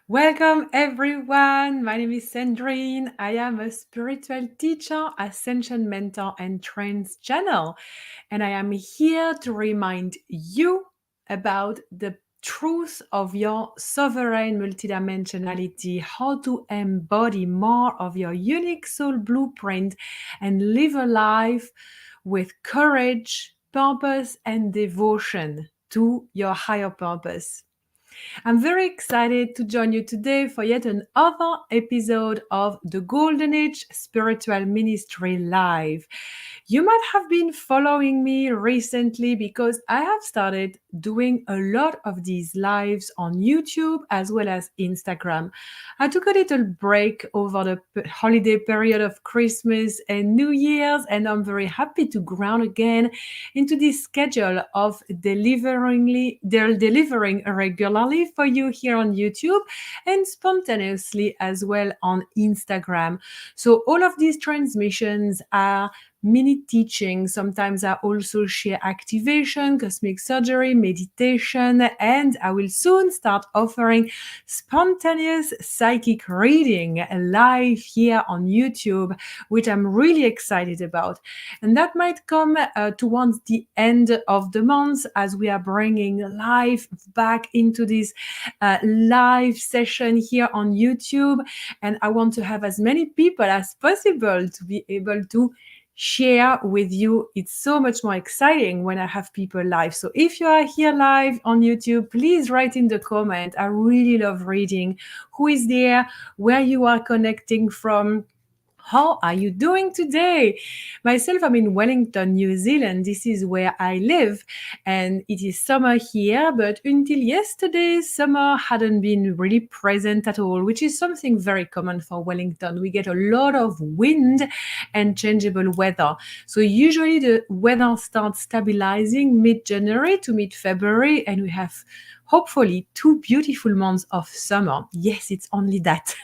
Welcome everyone. My name is Sandrine. I am a spiritual teacher, ascension mentor, and trance channel. And I am here to remind you about the truth of your sovereign multidimensionality, how to embody more of your unique soul blueprint and live a life with courage, purpose, and devotion to your higher purpose. I'm very excited to join you today for yet another episode of the Golden Age Spiritual Ministry Live. You might have been following me recently because I have started doing a lot of these lives on YouTube as well as Instagram. I took a little break over the holiday period of Christmas and New Year's, and I'm very happy to ground again into this schedule of delivering regularly for you here on YouTube and spontaneously as well on Instagram. So all of these transmissions are mini teaching. Sometimes I also share activation, cosmic surgery, meditation, and I will soon start offering spontaneous psychic reading live here on YouTube, which I'm really excited about. And that might come towards the end of the month as we are bringing live back into this live session here on YouTube. And I want to have as many people as possible to be able to share with you. It's so much more exciting when I have people live. So if you are here live on YouTube, please write in the comment. I really love reading who is there, where you are connecting from. How are you doing today? Myself, I'm in Wellington, New Zealand. This is where I live, and it is summer here, but until yesterday, summer hadn't been really present at all, which is something very common for Wellington. We get a lot of wind and changeable weather. So usually the weather starts stabilizing mid-January to mid-February, and we have hopefully 2 beautiful months of summer. Yes, it's only that.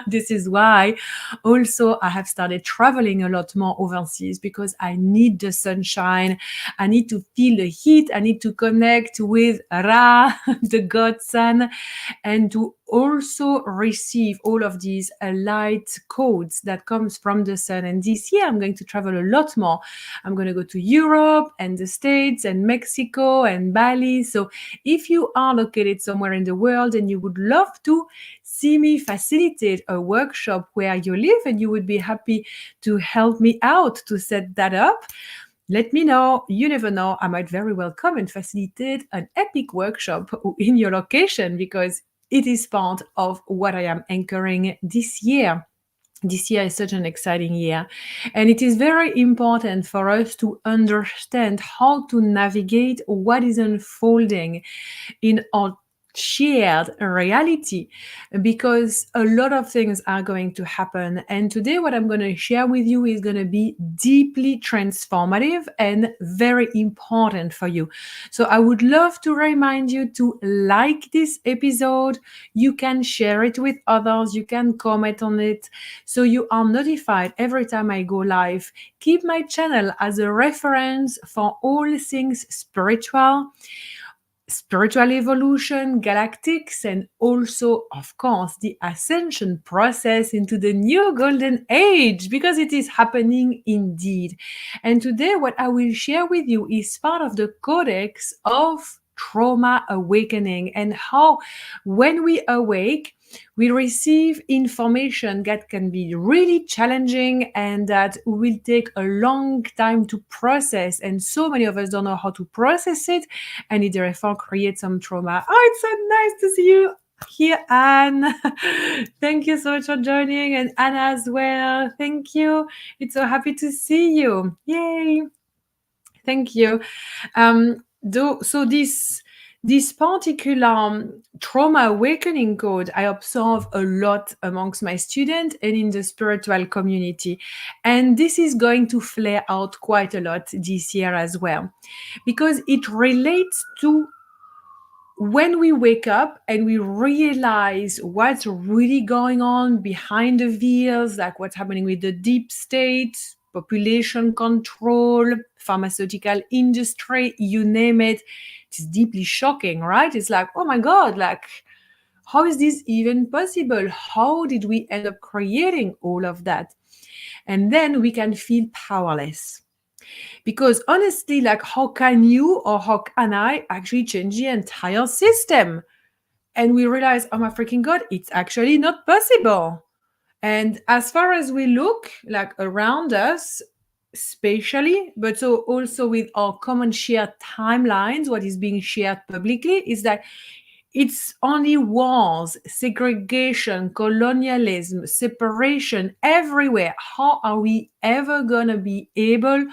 This is why also I have started traveling a lot more overseas because I need the sunshine. I need to feel the heat. I need to connect with Ra, the god sun, and to also receive all of these light codes that comes from the sun. And this year I'm going to travel a lot more. I'm going to go to Europe and the States and Mexico and Bali. So if you are located somewhere in the world and you would love to see me facilitate a workshop where you live and you would be happy to help me out to set that up, let me know. You never know. I might very well come and facilitate an epic workshop in your location because it is part of what I am anchoring this year. This year is such an exciting year. And it is very important for us to understand how to navigate what is unfolding in our shared reality, because a lot of things are going to happen. And today what I'm going to share with you is going to be deeply transformative and very important for you. So I would love to remind you to like this episode. You can share it with others. You can comment on it so you are notified every time I go live. Keep my channel as a reference for all things spiritual evolution, galactics, and also, of course, the ascension process into the new golden age, because it is happening indeed. And today, what I will share with you is part of the codex of trauma awakening, and how when we awake, we receive information that can be really challenging and that will take a long time to process. And so many of us don't know how to process it, and it therefore creates some trauma. Oh, it's so nice to see you here, Anne. Thank you so much for joining, and Anna as well. Thank you. It's so happy to see you. Yay. Thank you. So this particular trauma awakening code, I observe a lot amongst my students and in the spiritual community. And this is going to flare out quite a lot this year as well, because it relates to when we wake up and we realize what's really going on behind the veils, like what's happening with the deep state, population control, pharmaceutical industry, you name it. It's deeply shocking, right? It's like, oh my God, like, How is this even possible? How did we end up creating all of that? And then we can feel powerless. Because honestly, like, how can you or how can I actually change the entire system? And we realize, oh my freaking God, it's actually not possible. And as far as we look like around us, spatially, but so also with our common shared timelines, what is being shared publicly is that it's only wars, segregation, colonialism, separation everywhere. How are we ever going to be able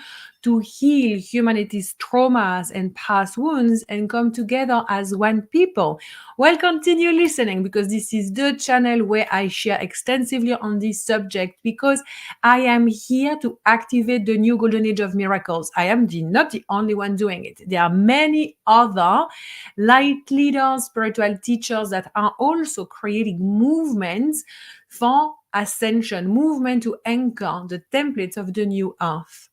to heal humanity's traumas and past wounds and come together as one people? Well, continue listening, because this is the channel where I share extensively on this subject, because I am here to activate the new golden age of miracles. I am not the only one doing it. There are many other light leaders, spiritual teachers that are also creating movements for ascension, movement to anchor the templates of the new earth.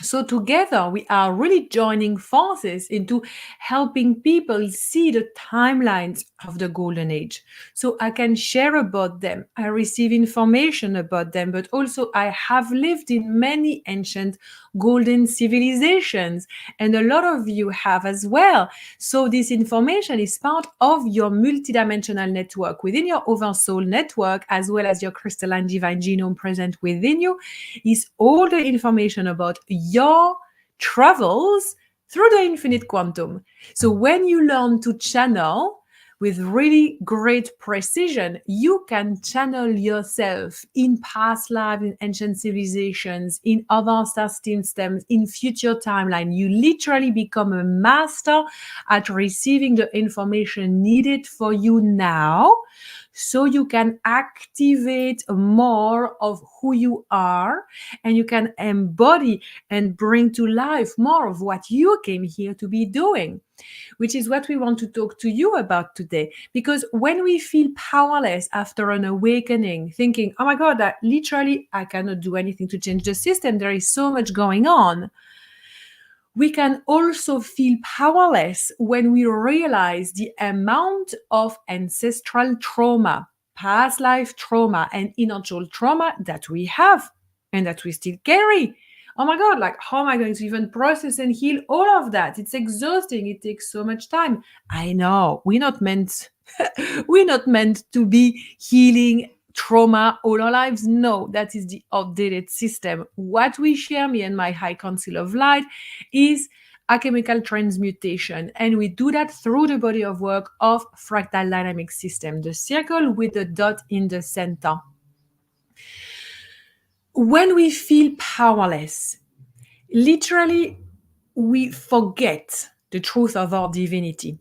So together we are really joining forces into helping people see the timelines of the golden age. So I can share about them, I receive information about them, but also I have lived in many ancient golden civilizations, and a lot of you have as well. So this information is part of your multidimensional network within your oversoul network, as well as your crystalline divine genome present within you, is all the information about your travels through the infinite quantum. So when you learn to channel with really great precision, you can channel yourself in past lives, in ancient civilizations, in other star systems, in future timeline. You literally become a master at receiving the information needed for you now, so you can activate more of who you are, and you can embody and bring to life more of what you came here to be doing, which is what we want to talk to you about today. Because when we feel powerless after an awakening, thinking, oh my God, that literally I cannot do anything to change the system, there is so much going on, we can also feel powerless when we realize the amount of ancestral trauma, past life trauma, and inner child trauma that we have and that we still carry. Oh my God, like, how am I going to even process and heal all of that? It's exhausting. It takes so much time. I know we're not meant we're not meant to be healing trauma all our lives. No, that is the outdated system. What we share, me and my high council of light, is a chemical transmutation, and we do that through the body of work of fractal dynamic system, the circle with the dot in the center. When we feel powerless, literally we forget the truth of our divinity.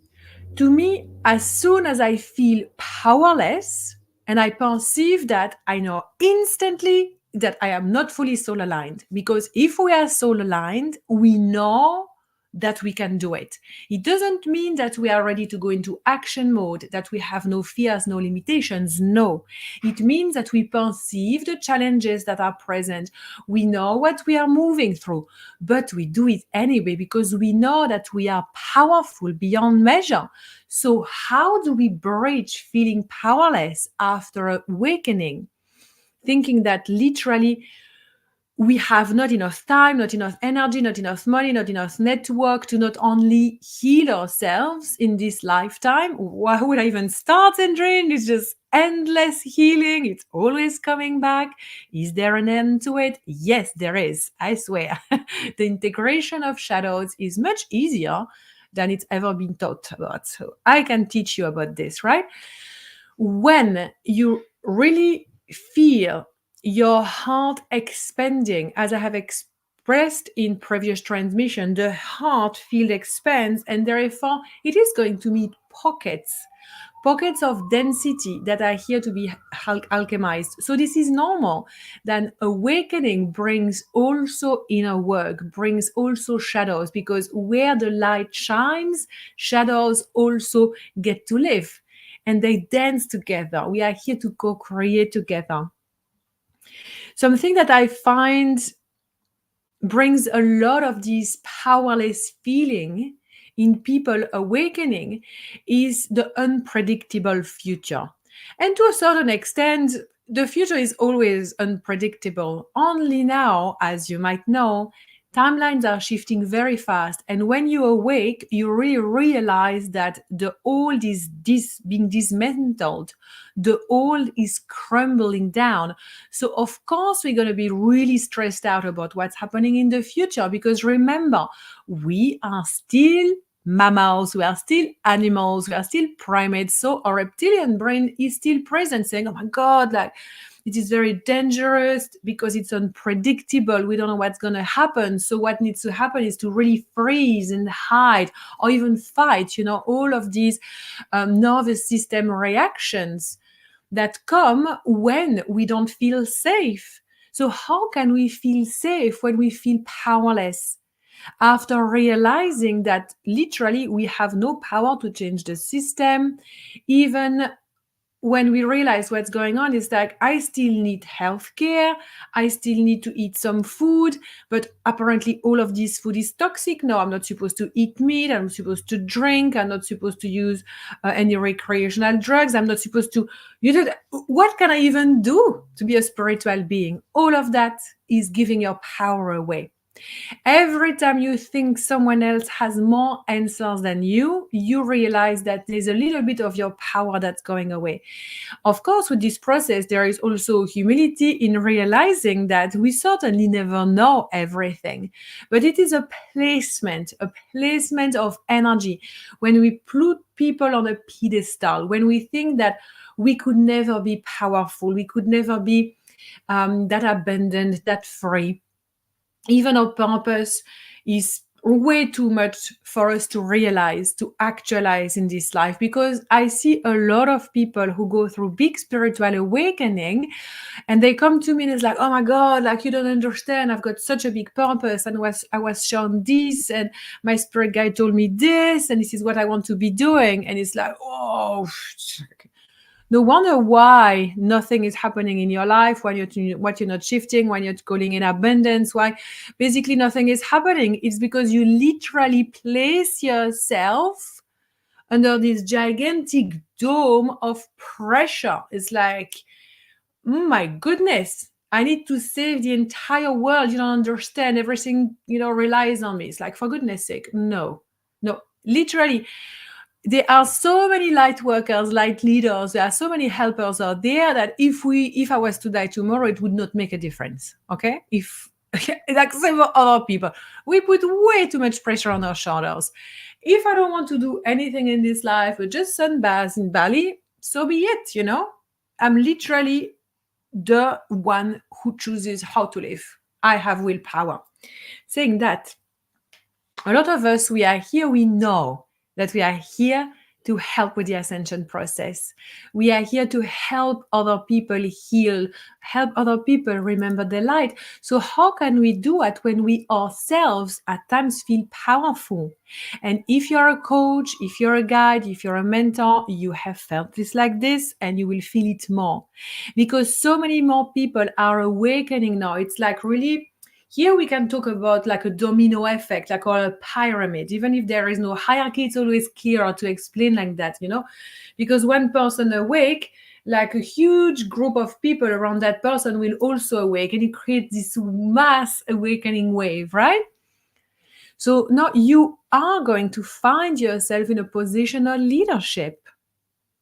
To me, as soon as I feel powerless and I perceive that, I know instantly that I am not fully soul aligned. Because if we are soul aligned, we know that we can do it. It doesn't mean that we are ready to go into action mode, that we have no fears, no limitations. No, it means that we perceive the challenges that are present. We know what we are moving through, but we do it anyway because we know that we are powerful beyond measure. So how do we bridge feeling powerless after awakening? Thinking that literally we have not enough time, not enough energy, not enough money, not enough network to not only heal ourselves in this lifetime. Why would I even start, Sandrine? It's just endless healing. It's always coming back. Is there an end to it? Yes, there is. I swear. The integration of shadows is much easier than it's ever been taught about. So I can teach you about this, right? When you really feel your heart expanding, as I have expressed in previous transmission, the heart field expands, and therefore it is going to meet pockets of density that are here to be alchemized. So this is normal. Then awakening brings also inner work, brings also shadows, because where the light shines, shadows also get to live, and they dance together. We are here to co-create together. Something that I find brings a lot of this powerless feeling in people awakening is the unpredictable future. And to a certain extent, the future is always unpredictable. Only now, as you might know, timelines are shifting very fast. And when you awake, you really realize that the old is being dismantled, the old is crumbling down. So, of course, we're going to be really stressed out about what's happening in the future because remember, we are still mammals, we are still animals, we are still primates. So our reptilian brain is still present, saying, oh my God, like it is very dangerous because it's unpredictable. We don't know what's going to happen. So what needs to happen is to really freeze and hide or even fight, all of these nervous system reactions that come when we don't feel safe. So how can we feel safe when we feel powerless? After realizing that literally we have no power to change the system, even when we realize what's going on, is like, I still need healthcare, I still need to eat some food, but apparently all of this food is toxic. No, I'm not supposed to eat meat, I'm supposed to drink, I'm not supposed to use any recreational drugs, I'm not supposed to, what can I even do to be a spiritual being? All of that is giving your power away. Every time you think someone else has more answers than you realize that there's a little bit of your power that's going away. Of course, with this process, there is also humility in realizing that we certainly never know everything, but it is a placement of energy. When we put people on a pedestal, when we think that we could never be powerful, we could never be that abundant, that free, even our purpose is way too much for us to realize, to actualize in this life. Because I see a lot of people who go through big spiritual awakening and they come to me and it's like, oh my God, like you don't understand. I've got such a big purpose and I was shown this and my spirit guide told me this and this is what I want to be doing. And it's like, oh, no wonder why nothing is happening in your life, when you're not shifting, when you're calling in abundance, why basically nothing is happening. It's because you literally place yourself under this gigantic dome of pressure. It's like, my goodness, I need to save the entire world. You don't understand. Everything, relies on me. It's like, for goodness sake, no, literally. There are so many light workers, light leaders, there are so many helpers out there that if I was to die tomorrow, it would not make a difference. Okay? If like several other people, we put way too much pressure on our shoulders. If I don't want to do anything in this life but just sunbath in Bali, so be it, I'm literally the one who chooses how to live. I have willpower. Saying that, a lot of us, we are here, we know that we are here to help with the ascension process. We are here to help other people heal, help other people remember the light. So how can we do it when we ourselves at times feel powerful? And if you're a coach, if you're a guide, if you're a mentor, you have felt this like this and you will feel it more. Because so many more people are awakening now. It's like really, here we can talk about like a domino effect, like or a pyramid. Even if there is no hierarchy, it's always clearer to explain like that, because one person awake, like a huge group of people around that person will also awake, and it creates this mass awakening wave, right? So now you are going to find yourself in a position of leadership.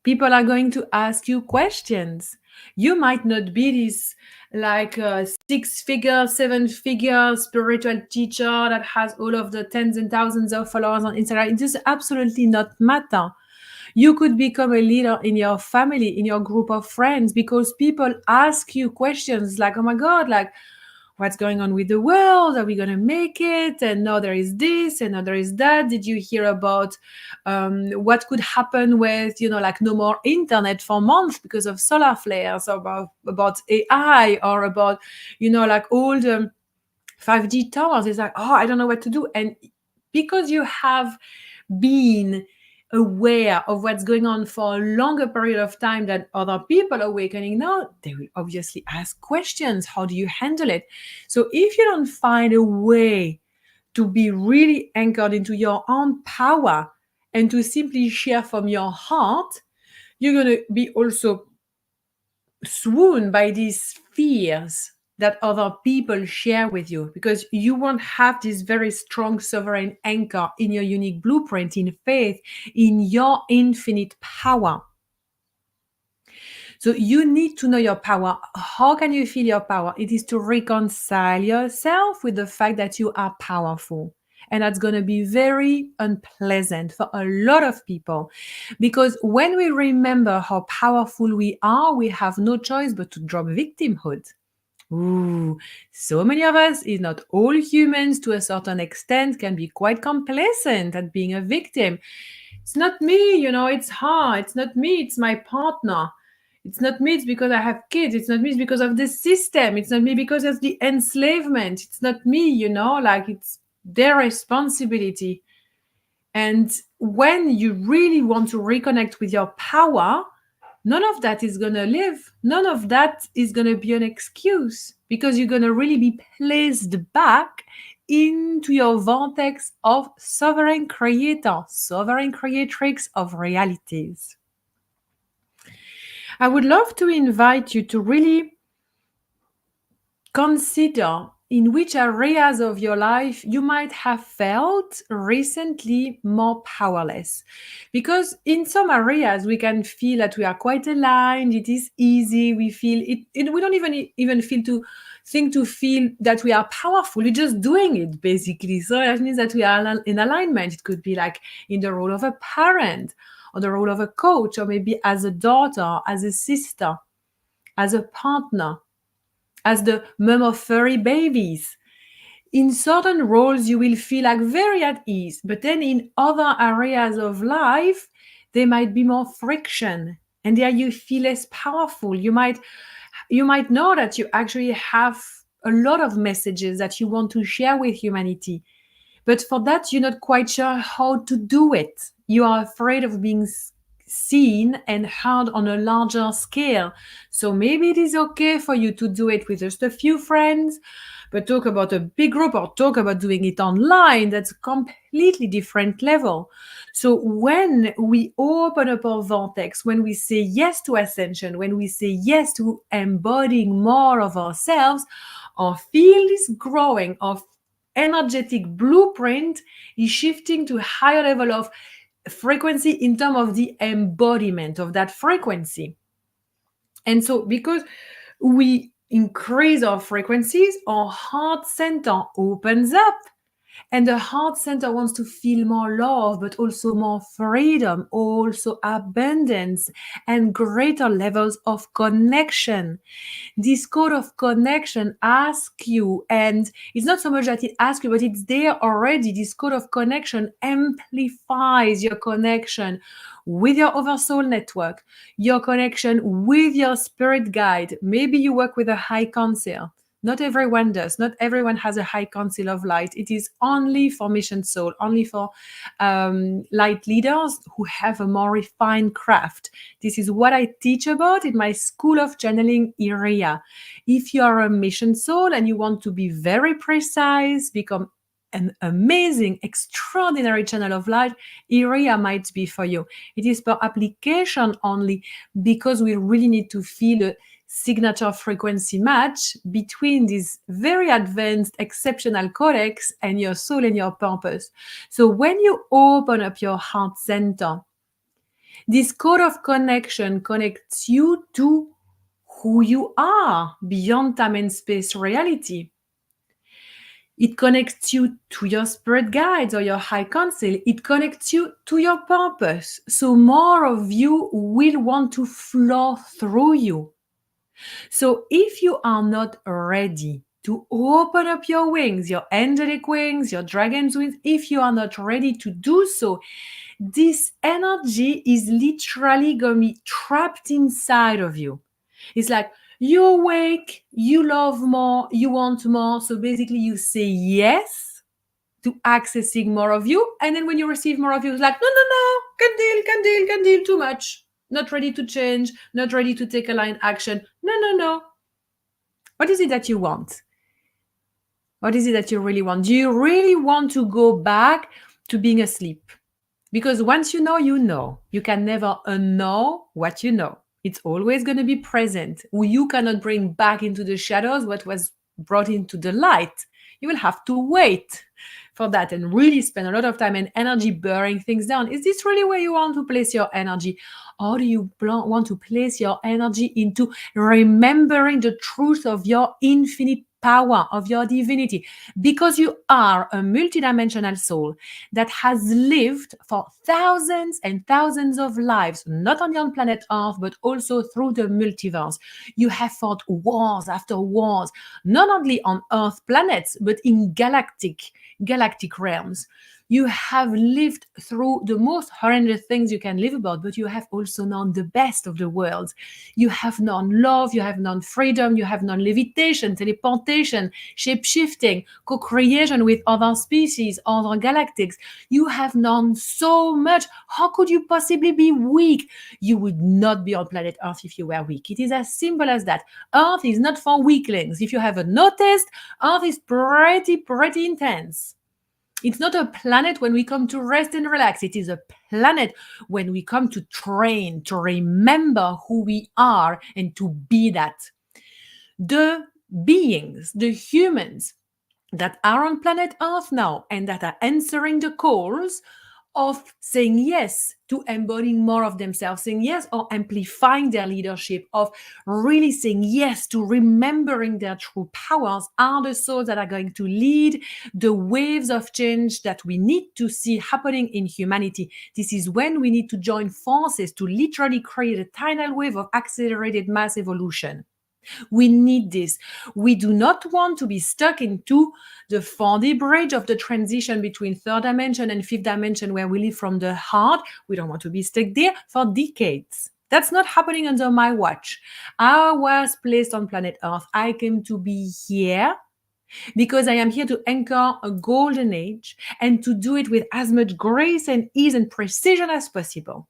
People are going to ask you questions. You might not be this like a 6-figure, 7-figure spiritual teacher that has all of the tens and thousands of followers on Instagram. It does absolutely not matter. You could become a leader in your family, in your group of friends, because people ask you questions like, oh my God, like, what's going on with the world? Are we going to make it? And now there is this, and now there is that. Did you hear about what could happen with, like no more internet for months because of solar flares, or about AI, or about, like all the 5G towers? It's like, oh, I don't know what to do. And because you have been aware of what's going on for a longer period of time than other people awakening now, they will obviously ask questions. How do you handle it? So if you don't find a way to be really anchored into your own power and to simply share from your heart, you're going to be also swooned by these fears that other people share with you, because you won't have this very strong sovereign anchor in your unique blueprint, in faith, in your infinite power. So you need to know your power. How can you feel your power? It is to reconcile yourself with the fact that you are powerful. And that's going to be very unpleasant for a lot of people, because when we remember how powerful we are, we have no choice but to drop victimhood. Ooh, so many of us, if not all humans to a certain extent, can be quite complacent at being a victim. It's not me, it's her. It's not me, it's my partner. It's not me, it's because I have kids. It's not me, it's because of the system. It's not me because of the enslavement. It's not me, like it's their responsibility. And when you really want to reconnect with your power, none of that is going to live. None of that is going to be an excuse, because you're going to really be placed back into your vortex of sovereign creator, sovereign creatrix of realities. I would love to invite you to really consider in which areas of your life you might have felt recently more powerless. Because in some areas we can feel that we are quite aligned, it is easy, we feel it we don't even feel to feel that we are powerful, we're just doing it basically. So that means that we are in alignment. It could be like in the role of a parent, or the role of a coach, or maybe as a daughter, as a sister, as a partner, as the mom of furry babies. In certain roles, you will feel like very at ease, but then in other areas of life, there might be more friction, and there you feel less powerful. You might know that you actually have a lot of messages that you want to share with humanity, but for that, you're not quite sure how to do it. You are afraid of being seen and heard on a larger scale. So maybe it is okay for you to do it with just a few friends, but talk about a big group or talk about doing it online. That's a completely different level. So when we open up our vortex, when we say yes to ascension, when we say yes to embodying more of ourselves, our field is growing, our energetic blueprint is shifting to a higher level of frequency in terms of the embodiment of that frequency. And so because we increase our frequencies, our heart center opens up. And the heart center wants to feel more love, but also more freedom, also abundance, and greater levels of connection. This code of connection asks you, and it's not so much that it asks you, but it's there already. This code of connection amplifies your connection with your oversoul network, your connection with your spirit guide. Maybe you work with a high council. Not everyone does. Not everyone has a high council of light. It is only for mission soul, only for light leaders who have a more refined craft. This is what I teach about in my School of Channeling area. If you are a mission soul and you want to be very precise, become an amazing, extraordinary channel of light, area might be for you. It is per application only, because we really need to feel a signature frequency match between this very advanced, exceptional codex and your soul and your purpose. So when you open up your heart center, this code of connection connects you to who you are beyond time and space reality. It connects you to your spirit guides or your high council. It connects you to your purpose. So more of you will want to flow through you. So if you are not ready to open up your wings, your angelic wings, your dragon's wings, if you are not ready to do so, this energy is literally going to be trapped inside of you. It's like you're awake, you love more, you want more. So basically you say yes to accessing more of you. And then when you receive more of you, it's like, no, can deal, too much. Not ready to change, not ready to take aligned action. No. What is it that you want? What is it that you really want? Do you really want to go back to being asleep? Because once you know, you know. You can never unknow what you know. It's always going to be present. You cannot bring back into the shadows what was brought into the light. You will have to wait for that and really spend a lot of time and energy burning things down. Is this really where you want to place your energy? Or do you want to place your energy into remembering the truth of your infinite power, of your divinity? Because you are a multidimensional soul that has lived for thousands and thousands of lives, not only on planet Earth, but also through the multiverse. You have fought wars after wars, not only on Earth planets, but in galactic realms. You have lived through the most horrendous things you can live about, but you have also known the best of the world. You have known love, you have known freedom, you have known levitation, teleportation, shape-shifting, co-creation with other species, other galactics. You have known so much. How could you possibly be weak? You would not be on planet Earth if you were weak. It is as simple as that. Earth is not for weaklings. If you haven't noticed, Earth is pretty intense. It's not a planet when we come to rest and relax. It is a planet when we come to train, to remember who we are and to be that. The beings, the humans that are on planet Earth now and that are answering the calls of saying yes to embodying more of themselves, saying yes or amplifying their leadership, of really saying yes to remembering their true powers, are the souls that are going to lead the waves of change that we need to see happening in humanity. This is when we need to join forces to literally create a tidal wave of accelerated mass evolution. We need this. We do not want to be stuck into the 4D bridge of the transition between third dimension and fifth dimension, where we live from the heart. We don't want to be stuck there for decades. That's not happening under my watch. I was placed on planet Earth. I came to be here because I am here to anchor a golden age and to do it with as much grace and ease and precision as possible.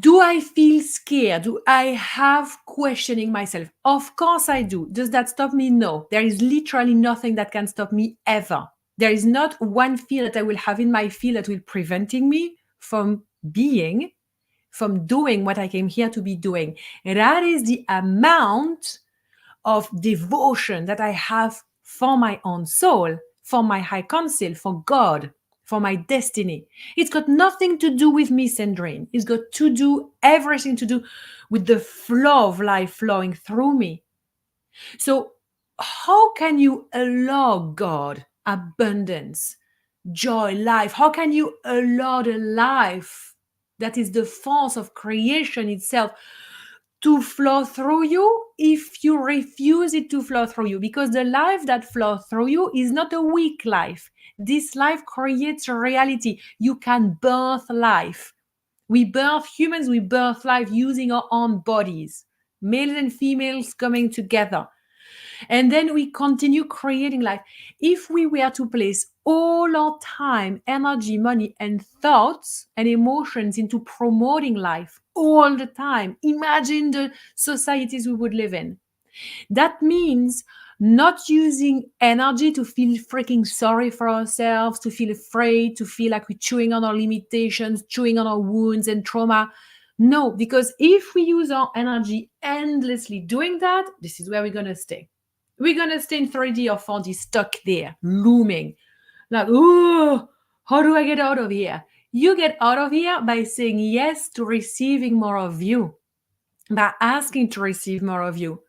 Do I feel scared? Do I have questioning myself? Of course I do. Does that stop me? No. There is literally nothing that can stop me ever. There is not one fear that I will have in my field that will preventing me from being, from doing what I came here to be doing. And that is the amount of devotion that I have for my own soul, for my high council, for God, for my destiny. It's got nothing to do with misandering. It's got to do everything to do with the flow of life flowing through me. So how can you allow God, abundance, joy, life? How can you allow the life that is the force of creation itself to flow through you if you refuse it to flow through you? Because the life that flows through you is not a weak life. This life creates a reality. You can birth life. We birth humans, we birth life using our own bodies, males and females coming together. And then we continue creating life. If we were to place all our time, energy, money, and thoughts and emotions into promoting life all the time, imagine the societies we would live in. That means not using energy to feel freaking sorry for ourselves, to feel afraid, to feel like we're chewing on our limitations, chewing on our wounds and trauma. No, because if we use our energy endlessly doing that, this is where we're going to stay. We're going to stay in 3D or 4D, stuck there, looming. Like, oh, how do I get out of here? You get out of here by saying yes to receiving more of you, by asking to receive more of you,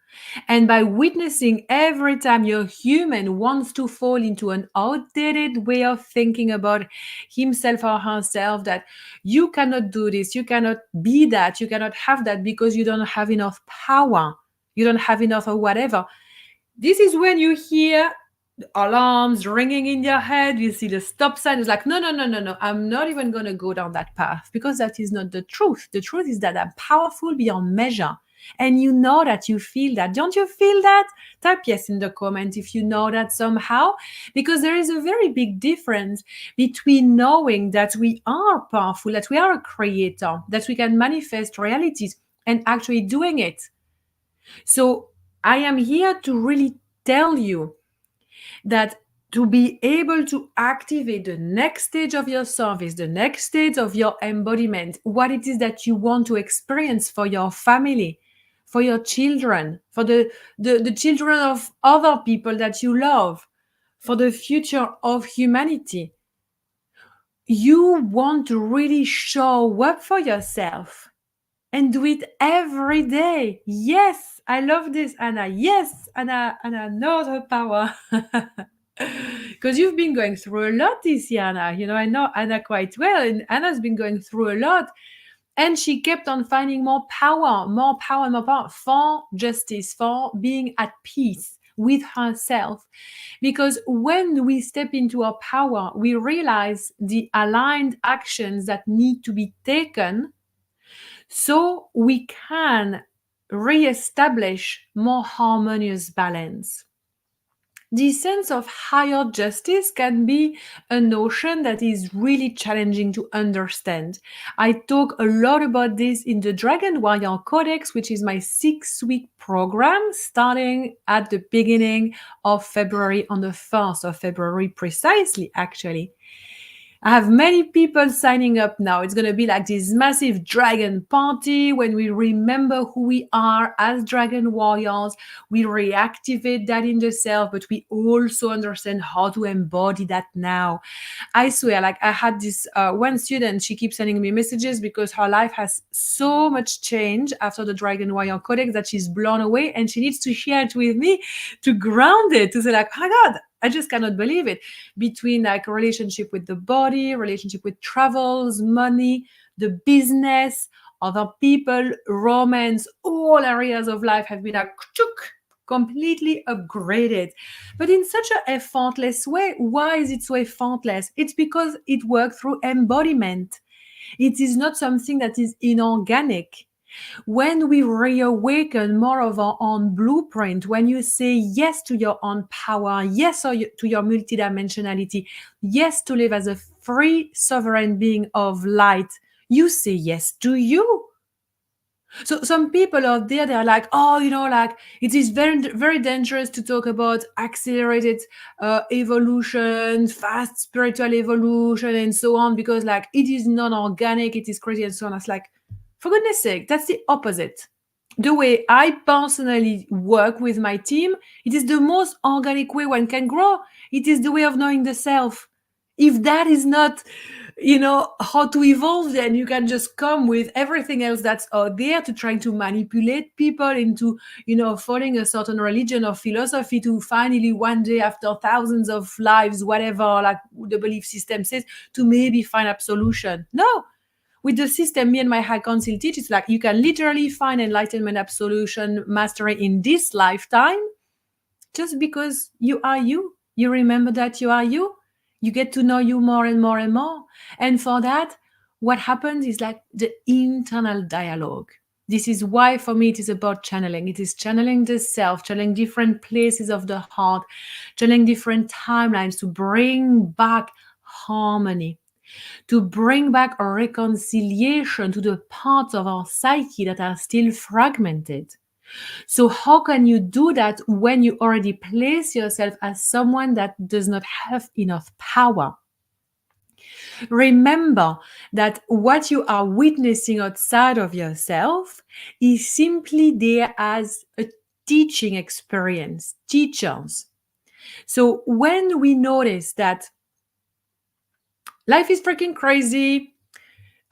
and by witnessing every time your human wants to fall into an outdated way of thinking about himself or herself, that you cannot do this, you cannot be that, you cannot have that because you don't have enough power, you don't have enough of whatever. This is when you hear alarms ringing in your head, you see the stop sign. It's like, no, I'm not even going to go down that path, because that is not the truth. The truth is that I'm powerful beyond measure. And you know that, you feel that. Don't you feel that? Type yes in the comment if you know that somehow, because there is a very big difference between knowing that we are powerful, that we are a creator, that we can manifest realities, and actually doing it. So I am here to really tell you that to be able to activate the next stage of your service, the next stage of your embodiment, what it is that you want to experience for your family, for your children, for the children of other people that you love, for the future of humanity. You want to really show up for yourself and do it every day. Yes, I love this, Anna. Yes, Anna knows her power. Because you've been going through a lot this year, Anna. You know, I know Anna quite well, and Anna's been going through a lot. And she kept on finding more power, more power, more power for justice, for being at peace with herself. Because when we step into our power, we realize the aligned actions that need to be taken so we can re-establish more harmonious balance. The sense of higher justice can be a notion that is really challenging to understand. I talk a lot about this in the Dragon Warrior Codex, which is my 6-week program starting at the beginning of February, on the 1st of February precisely, actually. I have many people signing up now. It's going to be like this massive dragon party when we remember who we are as dragon warriors. We reactivate that in the self, but we also understand how to embody that now. I swear, like I had this one student, she keeps sending me messages because her life has so much change after the Dragon Warrior Codex that she's blown away, and she needs to share it with me to ground it, to say like, oh my God, I just cannot believe it. Between like a relationship with the body, relationship with travels, money, the business, other people, romance, all areas of life have been like completely upgraded, but in such an effortless way. Why is it so effortless? It's because it works through embodiment. It is not something that is inorganic. When we reawaken more of our own blueprint, when you say yes to your own power, yes to your multidimensionality, yes to live as a free sovereign being of light, you say yes to you. So some people out there, they're like, oh, you know, like it is very, very dangerous to talk about accelerated evolution, fast spiritual evolution, and so on, because like it is non-organic, it is crazy, and so on. It's like, for goodness sake, that's the opposite. The way I personally work with my team, it is the most organic way one can grow. It is the way of knowing the self. If that is not, you know, how to evolve, then you can just come with everything else that's out there to trying to manipulate people into, you know, following a certain religion or philosophy to finally one day, after thousands of lives, whatever, like the belief system says, to maybe find absolution. No. With the system me and my high council teach, it's like you can literally find enlightenment, absolution, mastery in this lifetime just because you are you. You remember that you are you. You get to know you more and more and more. And for that, what happens is like the internal dialogue. This is why for me it is about channeling. It is channeling the self, channeling different places of the heart, channeling different timelines to bring back harmony, to bring back a reconciliation to the parts of our psyche that are still fragmented. So how can you do that when you already place yourself as someone that does not have enough power? Remember that what you are witnessing outside of yourself is simply there as a teaching experience, teachers. So when we notice that life is freaking crazy,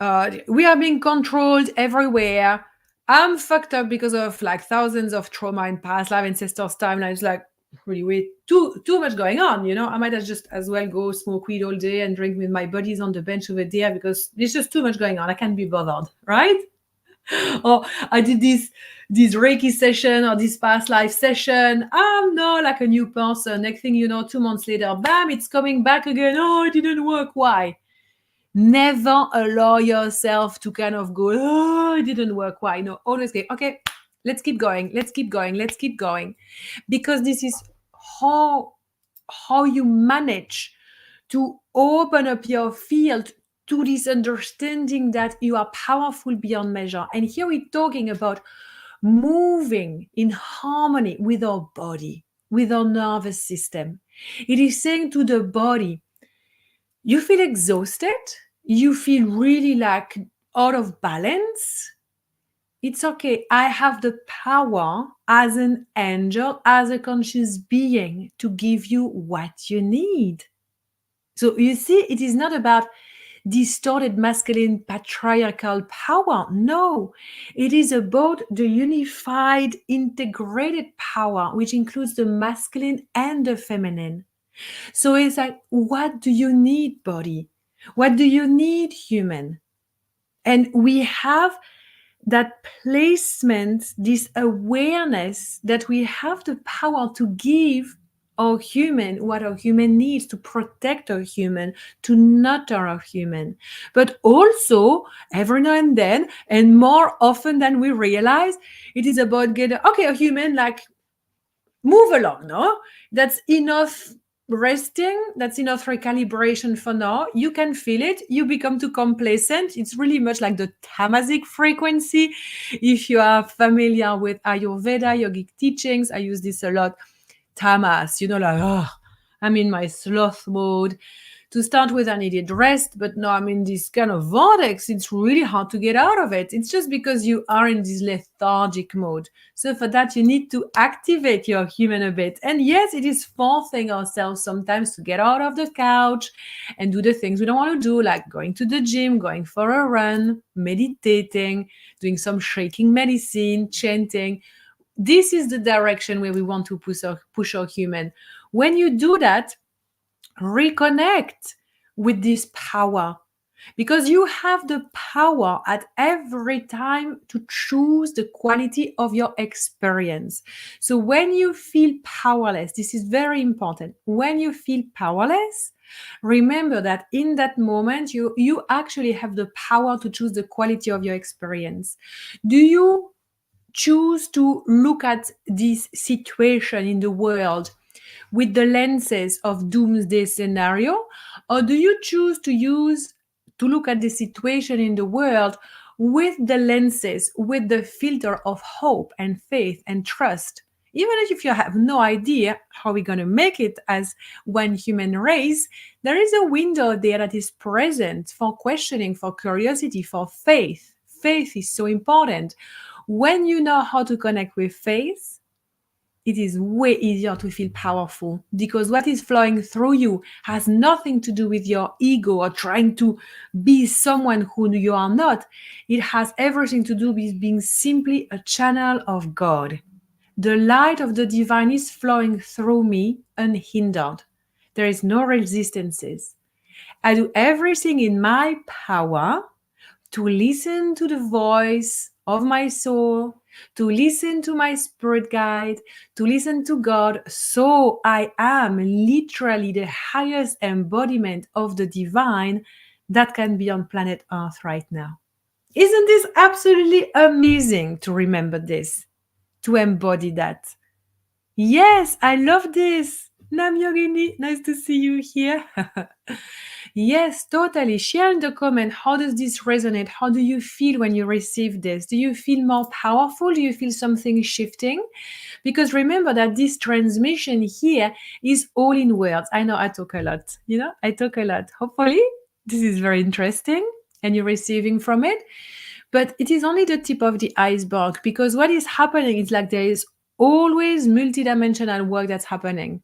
we are being controlled everywhere, I'm fucked up because of like thousands of trauma in past life, ancestors' timelines, like really way too much going on, you know. I might just as well go smoke weed all day and drink with my buddies on the bench over there because there's just too much going on. I can't be bothered, right? Or I did this Reiki session or this past life session. I'm not like a new person. Next thing you know, 2 months later, bam, it's coming back again. Oh, it didn't work. Why? Never allow yourself to kind of go, oh, it didn't work. Why? No, always go, okay, let's keep going. Let's keep going. Let's keep going. Because this is how you manage to open up your field to this understanding that you are powerful beyond measure. And here we're talking about moving in harmony with our body. with our nervous system. It is saying to the body, you feel exhausted, you feel really like out of balance. It's okay. I have the power as an angel, as a conscious being to give you what you need. So you see, it is not about distorted masculine patriarchal power. No, it is about the unified, integrated power, which includes the masculine and the feminine. So it's like, what do you need, body? What do you need, human? And we have that placement, this awareness that we have the power to give our human what our human needs, to protect our human, to nurture our human. But also, every now and then, and more often than we realize, it is about getting, okay, a human, like, move along, no? That's enough resting, that's enough recalibration for now. You can feel it, you become too complacent. It's really much like the tamasic frequency. If you are familiar with Ayurveda, yogic teachings, I use this a lot. Tamas, like, oh, I'm in my sloth mode. To start with, I needed rest, but now I'm in this kind of vortex. It's really hard to get out of it. It's just because you are in this lethargic mode. So for that, you need to activate your human a bit. And yes, it is forcing ourselves sometimes to get out of the couch and do the things we don't want to do, like going to the gym, going for a run, meditating, doing some shaking medicine, chanting. This is the direction where we want to push our human. When you do that, reconnect with this power, because you have the power at every time to choose the quality of your experience. So when you feel powerless, this is very important. When you feel powerless, remember that in that moment, you actually have the power to choose the quality of your experience. Do you choose to look at this situation in the world with the lenses of doomsday scenario, or do you choose to look at the situation in the world with the lenses, with the filter of hope and faith and trust? Even if you have no idea how we're going to make it as one human race, there is a window there that is present for questioning, for curiosity, for faith. Faith is so important. When you know how to connect with faith, it is way easier to feel powerful, because what is flowing through you has nothing to do with your ego or trying to be someone who you are not. It has everything to do with being simply a channel of God. The light of the divine is flowing through me unhindered. There is no resistances. I do everything in my power to listen to the voice of my soul, to listen to my spirit guide, to listen to God. So I am literally the highest embodiment of the divine that can be on planet Earth right now. Isn't this absolutely amazing to remember this, to embody that? Yes, I love this. Nam Yogini, nice to see you here. Yes, totally. Share in the comment, how does this resonate? How do you feel when you receive this? Do you feel more powerful? Do you feel something shifting? Because remember that this transmission here is all in words. I know I talk a lot, I talk a lot. Hopefully, this is very interesting and you're receiving from it. But it is only the tip of the iceberg, because what is happening is like there is always multidimensional work that's happening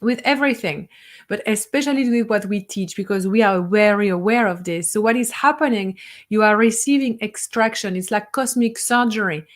with everything, but especially with what we teach, because we are very aware of this. So what is happening, you are receiving extraction. It's like cosmic surgery.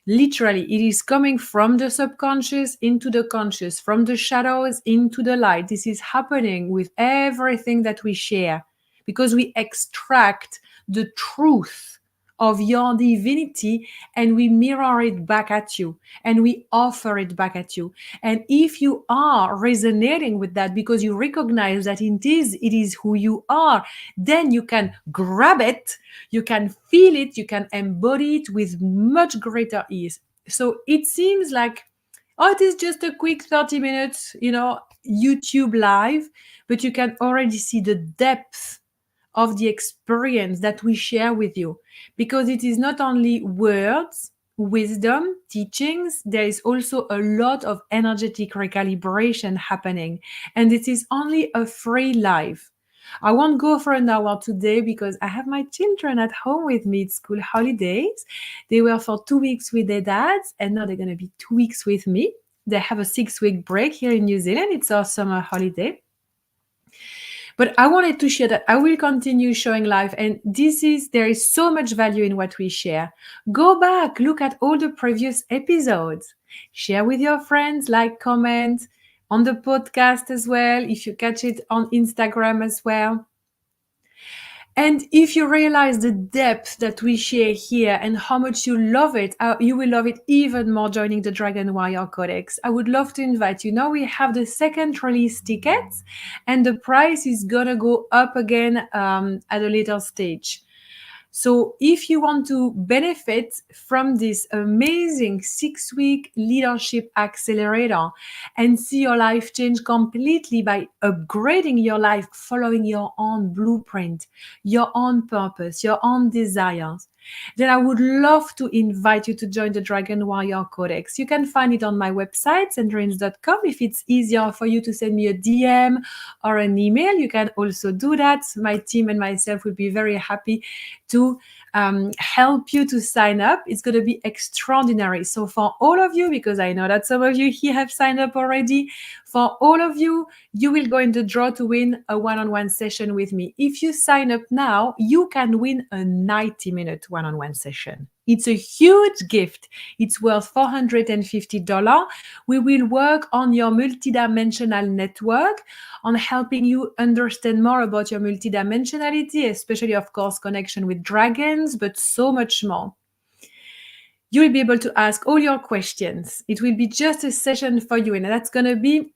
Literally, it is coming from the subconscious into the conscious, from the shadows into the light. This is happening with everything that we share, because we extract the truth of your divinity and we mirror it back at you and we offer it back at you. And if you are resonating with that because you recognize that it is who you are, then you can grab it, you can feel it, you can embody it with much greater ease. So it seems like, oh, it is just a quick 30 minutes, YouTube live, but you can already see the depth of the experience that we share with you, because it is not only words, wisdom, teachings, there is also a lot of energetic recalibration happening. And it is only a free live. I won't go for an hour today because I have my children at home with me. It's school holidays. They were for 2 weeks with their dads, and now they're going to be 2 weeks with me. They have a 6-week break here in New Zealand. It's our summer holiday. But I wanted to share that I will continue showing live, and there is so much value in what we share. Go back, look at all the previous episodes, share with your friends, like, comment on the podcast as well, if you catch it on Instagram as well. And if you realize the depth that we share here and how much you love it, you will love it even more joining the Dragon Warrior Codex. I would love to invite you. Now we have the second release tickets, and the price is gonna go up again at a later stage. So if you want to benefit from this amazing 6-week leadership accelerator and see your life change completely by upgrading your life, following your own blueprint, your own purpose, your own desires, then I would love to invite you to join the Dragon Warrior Codex. You can find it on my website, sandrines.com. If it's easier for you to send me a DM or an email, you can also do that. My team and myself would be very happy to help you to sign up. It's going to be extraordinary. So for all of you, because I know that some of you here have signed up already, for all of you, you will go in the draw to win a one-on-one session with me. If you sign up now, you can win a 90-minute one-on-one session. It's a huge gift. It's worth $450. We will work on your multidimensional network, on helping you understand more about your multidimensionality, especially, of course, connection with dragons, but so much more. You will be able to ask all your questions. It will be just a session for you, and that's going to be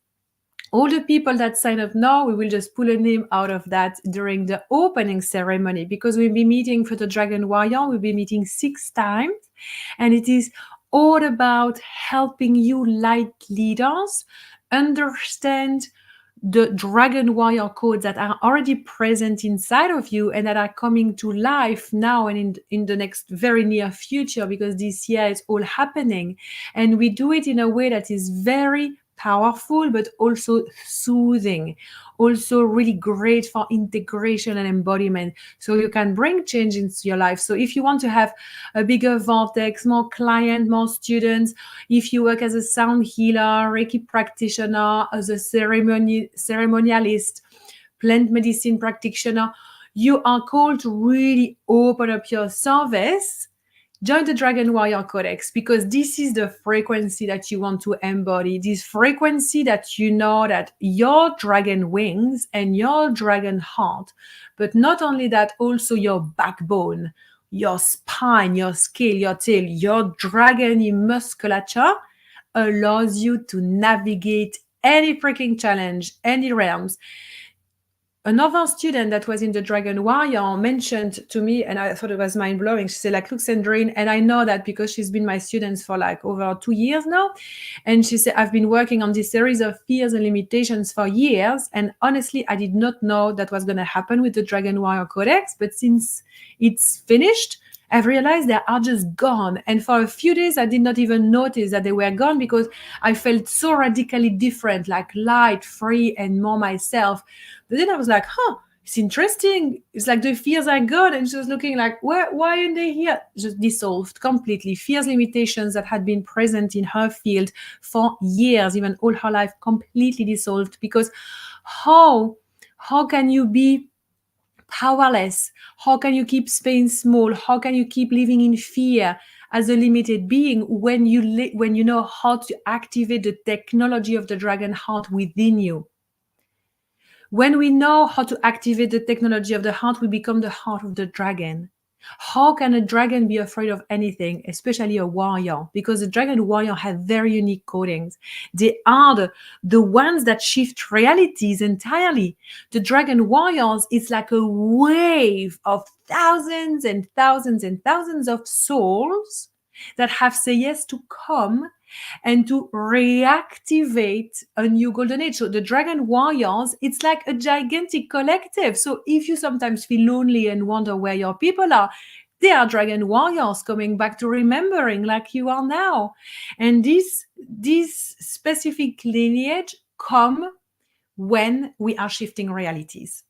all the people that sign up now. We will just pull a name out of that during the opening ceremony, because we'll be meeting for the Dragon Warrior. We'll be meeting 6 times, and it is all about helping you light leaders understand the Dragon Warrior codes that are already present inside of you and that are coming to life now and in the next very near future, because this year it's all happening. And we do it in a way that is very powerful, but also soothing, also really great for integration and embodiment, so you can bring change into your life. So if you want to have a bigger vortex, more clients, more students, if you work as a sound healer, Reiki practitioner, as a ceremonialist, plant medicine practitioner, you are called to really open up your service. Join the Dragon Warrior Codex, because this is the frequency that you want to embody, this frequency that you know that your dragon wings and your dragon heart, but not only that, also your backbone, your spine, your scale, your tail, your dragony musculature allows you to navigate any freaking challenge, any realms. Another student that was in the Dragon Warrior mentioned to me, and I thought it was mind-blowing. She said, like, look, Sandrine, and I know that because she's been my student for like over 2 years now. And she said, I've been working on this series of fears and limitations for years. And honestly, I did not know that was going to happen with the Dragon Warrior Codex. But since it's finished, I've realized they are just gone. And for a few days, I did not even notice that they were gone, because I felt so radically different, like light, free, and more myself. But then I was like, it's interesting. It's like the fears are gone. And she was looking like, why aren't they here? Just dissolved completely. Fears, limitations that had been present in her field for years, even all her life, completely dissolved. Because how can you be powerless? How can you keep staying small? How can you keep living in fear as a limited being when you know how to activate the technology of the dragon heart within you? When we know how to activate the technology of the heart, we become the heart of the dragon. How can a dragon be afraid of anything, especially a warrior? Because the dragon warrior have very unique codings. They are the ones that shift realities entirely. The dragon warriors, it's like a wave of thousands and thousands and thousands of souls that have said yes to come and to reactivate a new golden age. So the Dragon Warriors, it's like a gigantic collective. So if you sometimes feel lonely and wonder where your people are, They are dragon warriors coming back to remembering like you are now. And this specific lineage come when we are shifting realities.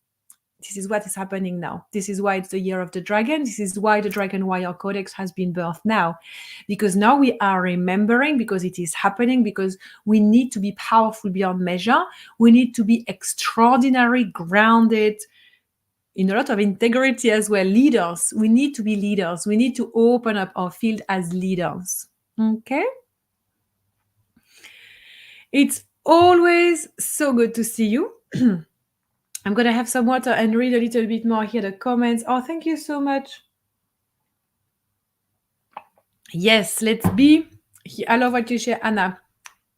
This is what is happening now. This is why it's the year of the dragon. This is why the Dragon Warrior Codex has been birthed now. Because now we are remembering, because it is happening, because we need to be powerful beyond measure. We need to be extraordinary, grounded, in a lot of integrity as well. Leaders. We need to be leaders. We need to open up our field as leaders. Okay? It's always so good to see you. I'm going to have some water and read a little bit more here, the comments. Oh, thank you so much. Yes, let's be. I love what you share, Anna.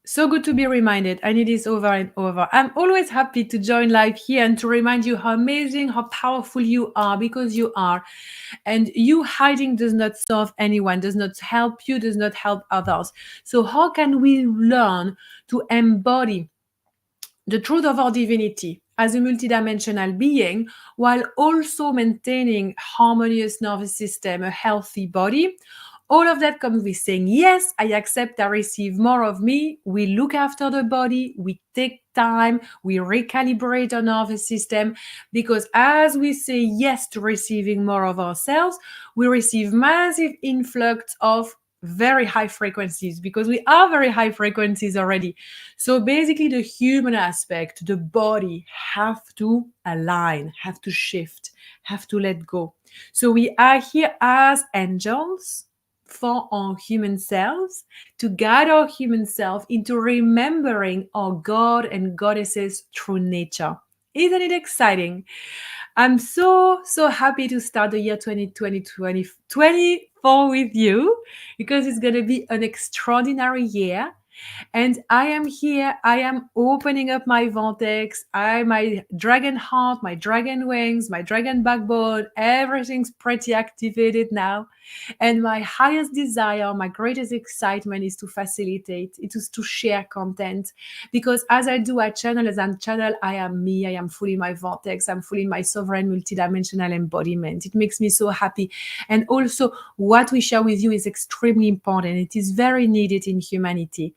So good to be reminded. I need this over and over. I'm always happy to join live here and to remind you how amazing, how powerful you are, because you are. And you hiding does not serve anyone, does not help you, does not help others. So how can we learn to embody the truth of our divinity as a multidimensional being, while also maintaining harmonious nervous system, a healthy body? All of that comes with saying, yes, I accept, I receive more of me. We look after the body, we take time, we recalibrate our nervous system, because as we say yes to receiving more of ourselves, we receive massive influx of very high frequencies, because we are very high frequencies already. So basically the human aspect, the body, have to align, have to shift, have to let go. So we are here as angels for our human selves, to guide our human self into remembering our God and goddesses true nature. Isn't it exciting? I'm so happy to start the year 2024 with you, because it's going to be an extraordinary year. And I am here, I am opening up my vortex, my dragon heart, my dragon wings, my dragon backbone, everything's pretty activated now. And my highest desire, my greatest excitement is to facilitate, it is to share content. Because as I do, I channel, I am me, I am fully my vortex, I'm fully my sovereign multidimensional embodiment. It makes me so happy. And also, what we share with you is extremely important. It is very needed in humanity,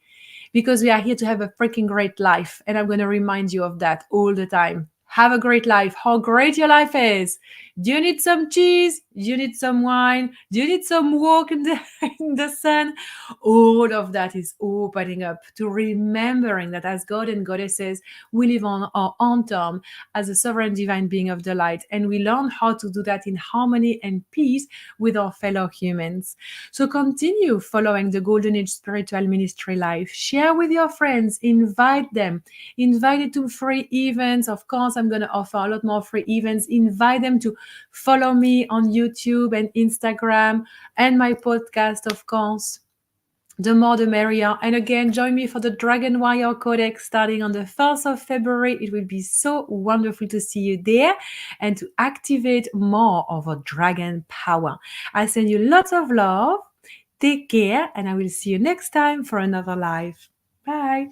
because we are here to have a freaking great life. And I'm going to remind you of that all the time. Have a great life. How great your life is. Do you need some cheese? Do you need some wine? Do you need some walk in the sun? All of that is opening up to remembering that as God and goddesses, we live on our own term as a sovereign divine being of the light. And we learn how to do that in harmony and peace with our fellow humans. So continue following the Golden Age Spiritual Ministry Life. Share with your friends. Invite them. Invite it to free events. Of course, I'm going to offer a lot more free events. Invite them to follow me on YouTube and Instagram and my podcast, of course. The more the merrier. And again, join me for the Dragon Warrior Codex starting on the 1st of February. It will be so wonderful to see you there and to activate more of our dragon power. I send you lots of love. Take care, and I will see you next time for another live. Bye.